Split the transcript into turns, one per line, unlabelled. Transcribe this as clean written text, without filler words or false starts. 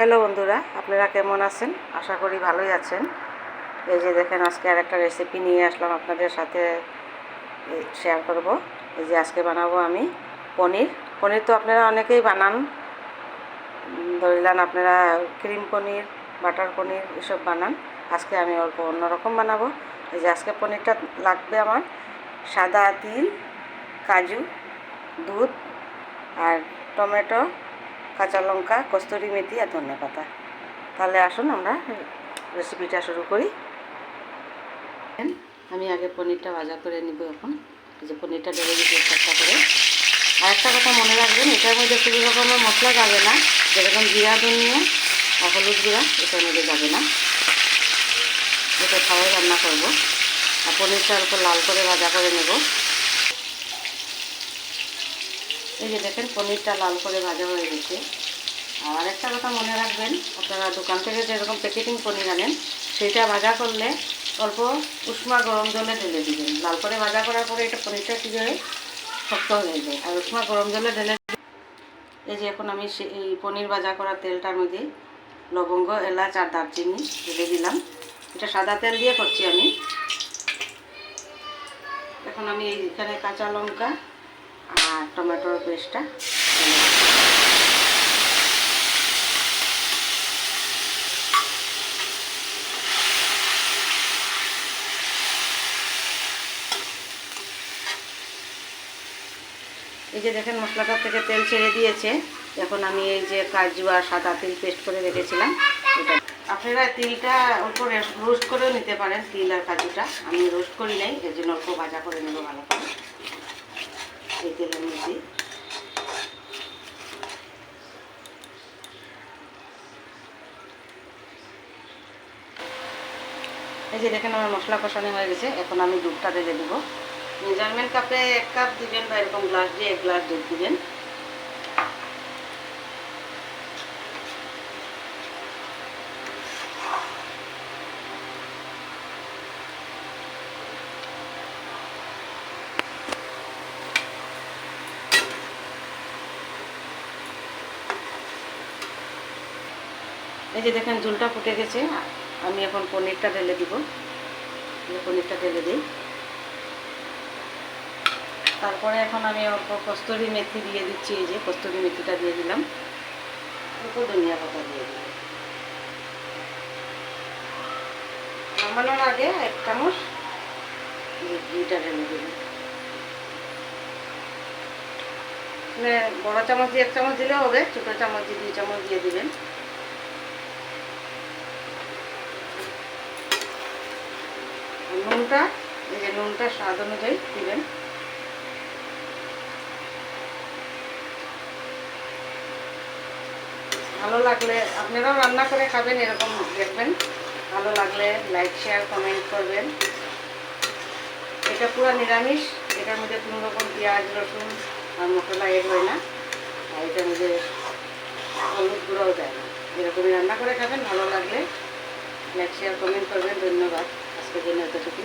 Hello বন্ধুরা, আপনারা কেমন আছেন? আশা করি ভালোই আছেন। এই যে দেখেন, আজকে আর একটা রেসিপি নিয়ে আসলাম আপনাদের সাথে শেয়ার করব। এই যে আজকে বানাবো আমি পনির। পনির তো আপনারা অনেকেই বানান, ধরিলেন আপনারা ক্রিম পনির, বাটার পনির এসব বানান। আজকে আমি অল্প অন্যরকম বানাবো। এই যে আজকে পনিরটা লাগবে আমার সাদা তিল, কাজু, দুধ আর টমেটো, কাঁচা লঙ্কা, কস্তুরি মেথি আর ধনেপাতা। তাহলে আসুন আমরা রেসিপিটা শুরু করি। আমি আগে পনিরটা ভাজা করে নিব। এখন এই যে পনিরটা ঢেলে দিচ্ছি একটা করে। আর একটা কথা মনে রাখবেন, এটার মধ্যে কোনো রকমের মশলা যাবে না, যেরকম জিরা, ধনিয়া আর হলুদ গুঁড়া এটার মধ্যে যাবে না। এটা ছাড়াই রান্না করব। আর পনিরটা অল্প লাল করে ভাজা করে নেব। এই যে দেখেন, পনিরটা লাল করে ভাজা হয়ে গেছে। আর একটা কথা মনে রাখবেন, আপনারা দোকান থেকে যেরকম প্যাকেটিং পনির আনেন, সেটা ভাজা করলে অল্প উষ্মা গরম জলে ঢেলে দিবেন। লাল করে ভাজা করার পরে এটা পনিরটা কী হয়ে শক্ত হয়ে যায়। আর উষ্মা গরম জলে ঢেলে, এই যে এখন আমি এই পনির ভাজা করা তেলটার মধ্যে লবঙ্গ, এলাচ আর দারচিনি ঢেলে দিলাম। এটা সাদা তেল দিয়ে করছি আমি। এখন আমি এইখানে কাঁচা লঙ্কা আর টমেটোর পেস্টটা এই যে দেখেন, মশলাটার থেকে তেল ছেড়ে দিয়েছে। এখন আমি এই যে কাজু আর সাদা তিল পেস্ট করে রেখেছিলাম, এটা আপনারা তিলটা অল্প রোস্ট করেও নিতে পারেন। তিল আর কাজুটা আমি রোস্ট করি নাই, এর জন্য অল্প ভাজা করে নেব ভালো করে এই তেলের মধ্যে। এই যে দেখেন, আমার মশলা কষানো হয়ে গেছে। এখন আমি দুধটা ঢেলে দেবো। মেজারমেন্ট কাপে 1 কাপ দিবেন বা এরকম গ্লাস দিয়ে 1 গ্লাস দুধ দিবেন। এই যে দেখেন, ঝোলটা ফুটে গেছে। আমি এখন পনিরটা ঢেলে দিব। পনিরটা ঢেলে দিই। তারপরে এখন আমি অল্প কস্তুরি মেথি দিয়ে দিচ্ছি। এই যে কস্তুরি মেথিটা দিয়ে দিলাম। অল্প ধনিয়া পাতা দিয়ে দিলাম। নামানোর আগে 1 চামচ ঘিটা ঢেলে দিলাম। মানে বড় চামচ দিয়ে 1 চামচ দিলেও হবে, ছোটো চামচ দিয়ে 2 চামচ দিয়ে দিবেন। নুনটা, এই যে নুনটা স্বাদ অনুযায়ী দিবেন। ভালো লাগলে আপনারাও রান্না করে খাবেন, এরকম দেখবেন। ভালো লাগলে লাইক, শেয়ার, কমেন্ট করবেন। এটা পুরো নিরামিষ, এটার মধ্যে কোনো রকম পেঁয়াজ, রসুন আর মশলা এড হয় না। আর এটার মধ্যে হলুদ গুঁড়োও যায় না। এরকমই রান্না করে খাবেন। ভালো লাগলে লাইক, শেয়ার, কমেন্ট করবেন। ধন্যবাদ। আজকের জন্য এতটুকু।